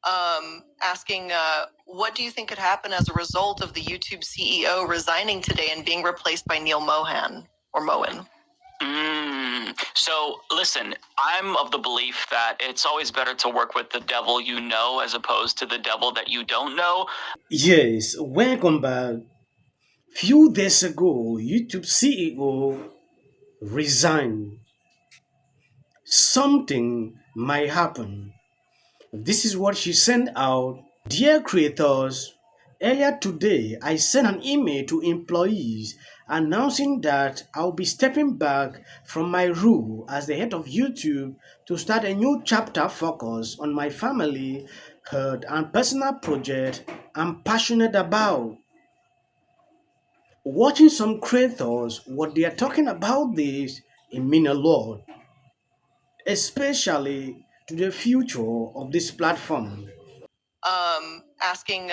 asking, what do you think could happen as a result of the YouTube CEO resigning today and being replaced by Neil Mohan or Moen? So listen, I'm of the belief that it's always better to work with the devil you know as opposed to the devil that you don't know. Yes, welcome back. Few days ago, YouTube CEO resigned. Something might happen. This is what she sent out. Dear creators, earlier today I sent an email to employees announcing that I'll be stepping back from my role as the head of YouTube to start a new chapter focused on my family, health, and personal project I'm passionate about. Watching some creators, what they are talking about this, it mean a lot, especially to the future of this platform. Asking,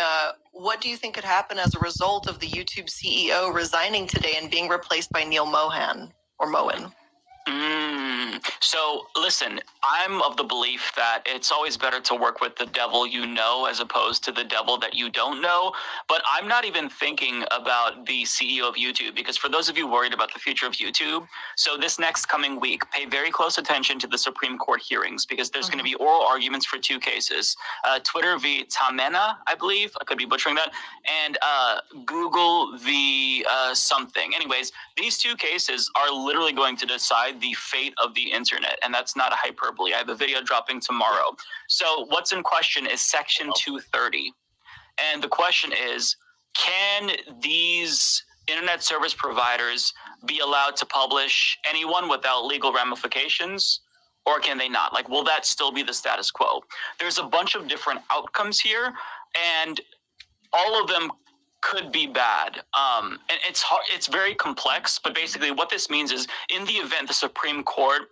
what do you think could happen as a result of the YouTube CEO resigning today and being replaced by Neil Mohan or Moen? So listen, I'm of the belief that it's always better to work with the devil you know as opposed to the devil that you don't know. But I'm not even thinking about the CEO of YouTube, because for those of you worried about the future of YouTube, so this next coming week, pay very close attention to the Supreme Court hearings, because there's going to be oral arguments for two cases. Twitter v. Tamena, I believe. I could be butchering that. And Google v. Something. Anyways, these two cases are literally going to decide the fate of the internet, and that's not a hyperbole. I have a video dropping tomorrow. So what's in question is Section 230. And the question is, can these internet service providers be allowed to publish anyone without legal ramifications? Or can they not? Like, will that still be the status quo? There's a bunch of different outcomes here, and all of them could be bad. And it's hard, it's very complex, but basically what this means is, in the event the Supreme Court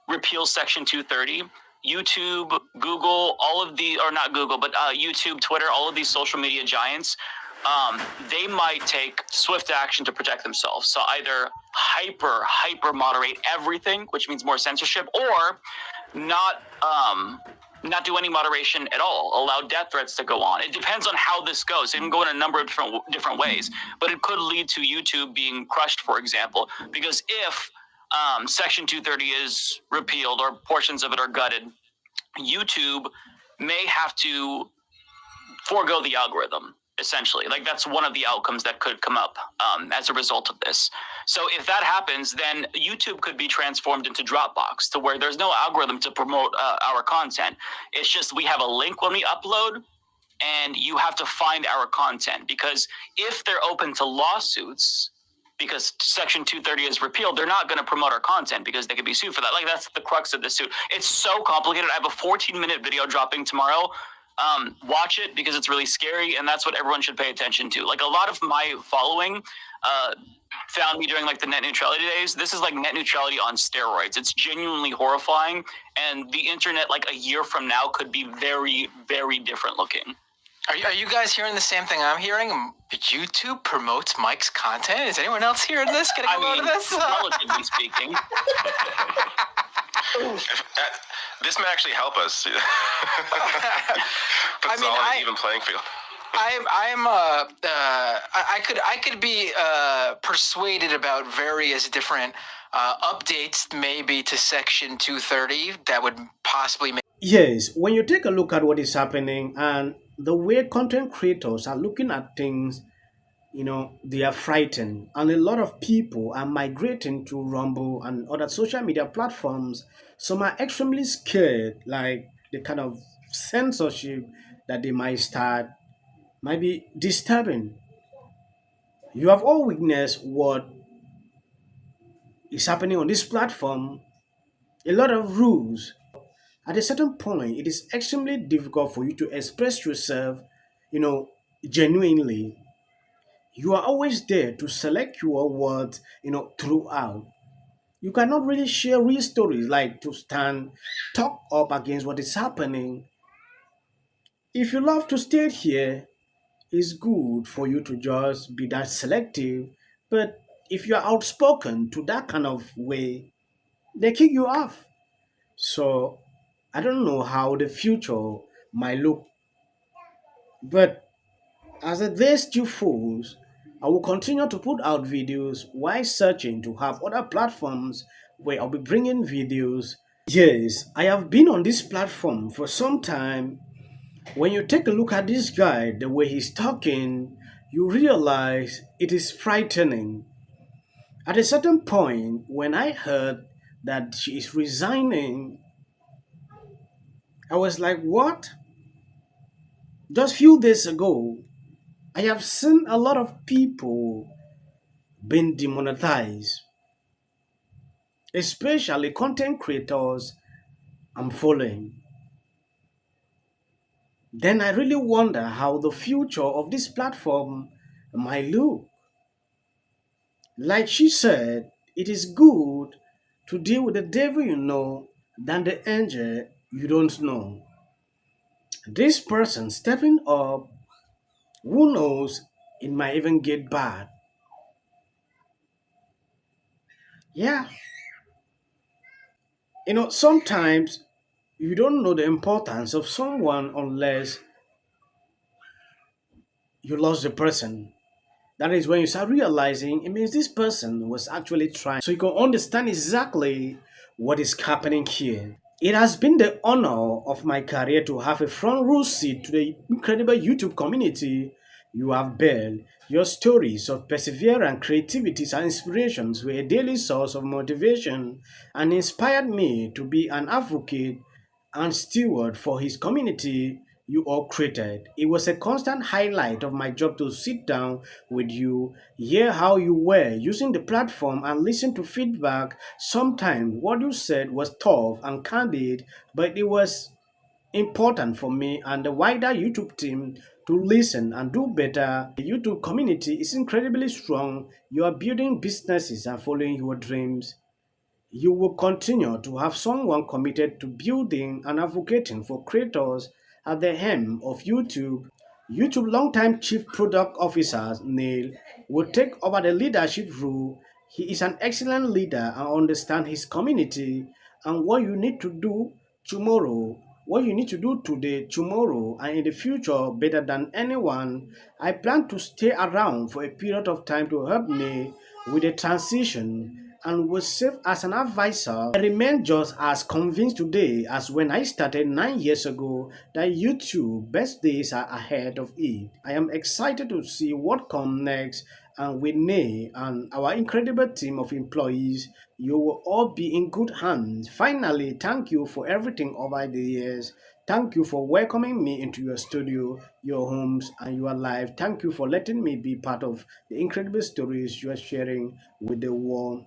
repeals Section 230, YouTube, Google, all of the, or not Google, but YouTube, Twitter, all of these social media giants, they might take swift action to protect themselves. So either hyper moderate everything, which means more censorship, or not do any moderation at all, allow death threats to go on. It depends on how this goes. It can go in a number of different ways, but it could lead to YouTube being crushed, for example, because if Section 230 is repealed or portions of it are gutted, YouTube may have to forego the algorithm, essentially. Like, that's one of the outcomes that could come up as a result of this. So if that happens, then YouTube could be transformed into Dropbox, to where there's no algorithm to promote our content. It's just we have a link when we upload, and you have to find our content. Because if they're open to lawsuits, because Section 230 is repealed, they're not going to promote our content because they could be sued for that. Like, that's the crux of the suit. It's so complicated. I have a 14-minute video dropping tomorrow. Watch it because it's really scary, and that's what everyone should pay attention to. Like, a lot of my following found me during like the net neutrality days. This is like net neutrality on steroids. It's genuinely horrifying, and the internet like a year from now could be very, very different looking. Are you guys hearing the same thing I'm hearing? YouTube promotes Mike's content? Is anyone else hearing this? Can I come out of this? Relatively speaking. This may actually help us. Puts it all on an even playing field. I could be persuaded about various different updates, maybe to Section 230 that would possibly make. Yes, when you take a look at what is happening and the way content creators are looking at things, they are frightened. And a lot of people are migrating to Rumble and other social media platforms. Some are extremely scared, like the kind of censorship that they might start might be disturbing. You have all witnessed what is happening on this platform. A lot of rules. At a certain point, it is extremely difficult for you to express yourself, genuinely. You are always there to select your words, throughout. You cannot really share real stories, like to talk up against what is happening. If you love to stay here, it's good for you to just be that selective. But if you are outspoken to that kind of way, they kick you off. So I don't know how the future might look But as the days still falls, I will continue to put out videos while searching to have other platforms where I'll be bringing videos. Yes, I have been on this platform for some time. When you take a look at this guy, the way he's talking, you realize it is frightening. At a certain point, when I heard that she is resigning, I was like, what? Just few days ago, I have seen a lot of people being demonetized, especially content creators I'm following. Then I really wonder how the future of this platform might look. Like she said, it is good to deal with the devil you know than the angel you don't know. This person stepping up, who knows, it might even get bad. Yeah, sometimes you don't know the importance of someone unless you lost the person. That is when you start realizing it means this person was actually trying. So you can understand exactly what is happening here. It has been the honor of my career to have a front row seat to the incredible YouTube community you have built. Your stories of perseverance, creativity, and inspirations were a daily source of motivation and inspired me to be an advocate and steward for his community you all created. It was a constant highlight of my job to sit down with you, hear how you were using the platform, and listen to feedback. Sometimes what you said was tough and candid, but it was important for me and the wider YouTube team to listen and do better. The YouTube community is incredibly strong. You are building businesses and following your dreams. You will continue to have someone committed to building and advocating for creators at the helm of YouTube. YouTube longtime Chief Product Officer Neil will take over the leadership role. He is an excellent leader and understands his community and what you need to do tomorrow, what you need to do today, tomorrow, and in the future better than anyone. I plan to stay around for a period of time to help me with the transition and will serve as an advisor. I remain just as convinced today as when I started 9 years ago that YouTube best days are ahead of it. I am excited to see what comes next, and with me and our incredible team of employees, you will all be in good hands. Finally, thank you for everything over the years. Thank you for welcoming me into your studio, your homes, and your life. Thank you for letting me be part of the incredible stories you are sharing with the world.